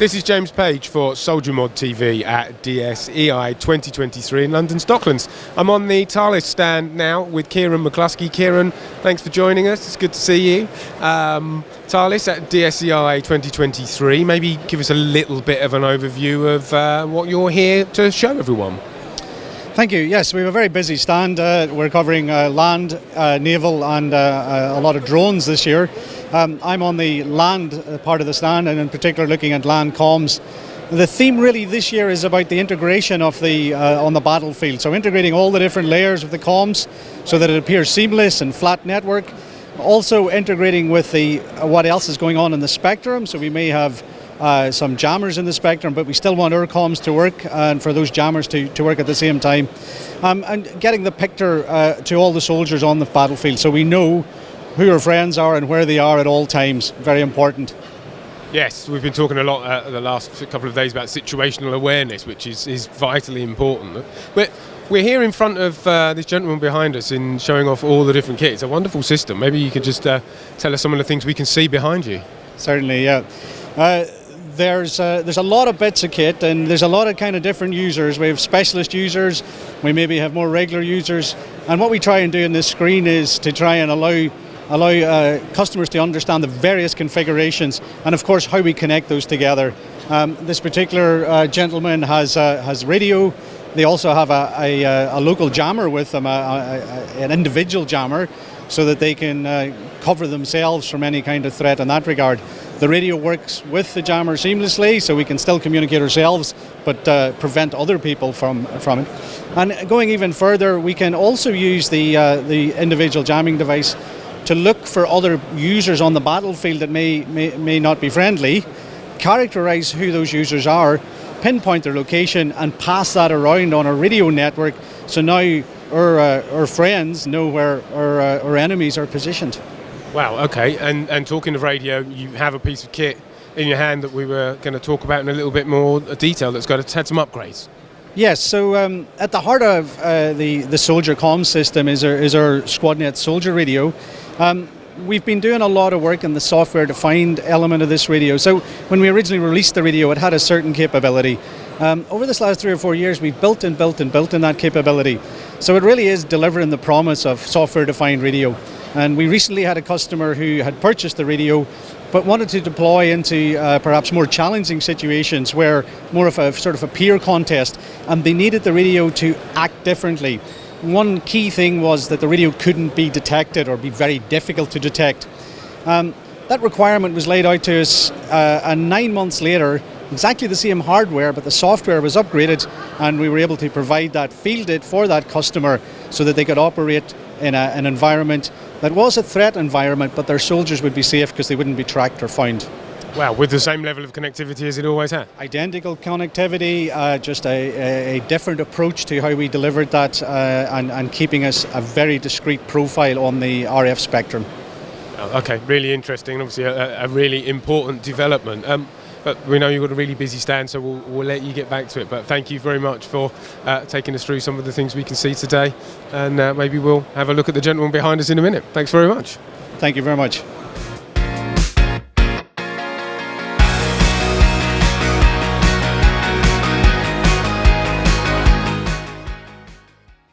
This is James Page for SoldierMod TV at DSEI 2023 in London's Docklands. I'm on the Thales stand now with Ciaran McCloskey. Ciaran, thanks for joining us. It's good to see you. Thales at DSEI 2023. Maybe give us a little bit of an overview of what you're here to show everyone. Thank you. Yes, we have a very busy stand. We're covering land, naval and a lot of drones this year. I'm on the land part of the stand, and in particular looking at land comms. The theme really this year is about the integration of the on the battlefield. So integrating all the different layers of the comms so that it appears seamless and flat network. Also integrating with the what else is going on in the spectrum. So we may have some jammers in the spectrum, but we still want our comms to work and for those jammers to work at the same time. And getting the picture to all the soldiers on the battlefield so we know who our friends are and where they are at all times. Very important. Yes, we've been talking a lot the last couple of days about situational awareness, which is vitally important. But we're here in front of this gentleman behind us in showing off all the different kit. It's a wonderful system. Maybe you could just tell us some of the things we can see behind you. Certainly, yeah. There's a lot of bits of kit, and there's a lot of kind of different users. We have specialist users, we maybe have more regular users, and what we try and do in this screen is to try and allow customers to understand the various configurations and of course how we connect those together. This particular gentleman has radio. They also have a local jammer with them, an individual jammer, so that they can cover themselves from any kind of threat in that regard. The radio works with the jammer seamlessly, so we can still communicate ourselves, but prevent other people from it. And going even further, we can also use the individual jamming device to look for other users on the battlefield that may not be friendly, characterize who those users are, pinpoint their location, and pass that around on a radio network. So now our friends know where our enemies are positioned. Wow, okay, and talking of radio, you have a piece of kit in your hand that we were going to talk about in a little bit more detail that's had some upgrades. Yes, so at the heart of the Soldier comm system is our SquadNet Soldier radio. We've been doing a lot of work in the software-defined element of this radio. So when we originally released the radio, it had a certain capability. Over this last 3 or 4 years, we've built in that capability. So it really is delivering the promise of software-defined radio. And we recently had a customer who had purchased the radio but wanted to deploy into perhaps more challenging situations where more of a sort of a peer contest, and they needed the radio to act differently. One key thing was that the radio couldn't be detected or be very difficult to detect. That requirement was laid out to us, and 9 months later, exactly the same hardware, but the software was upgraded, and we were able to provide that, field it for that customer so that they could operate in an environment that was a threat environment, but their soldiers would be safe because they wouldn't be tracked or found. Wow, with the same level of connectivity as it always had? Identical connectivity, just a different approach to how we delivered that, and keeping us a very discrete profile on the RF spectrum. Okay, really interesting, and obviously a really important development. But we know you've got a really busy stand, so we'll let you get back to it. But thank you very much for taking us through some of the things we can see today. And maybe we'll have a look at the gentleman behind us in a minute. Thanks very much. Thank you very much.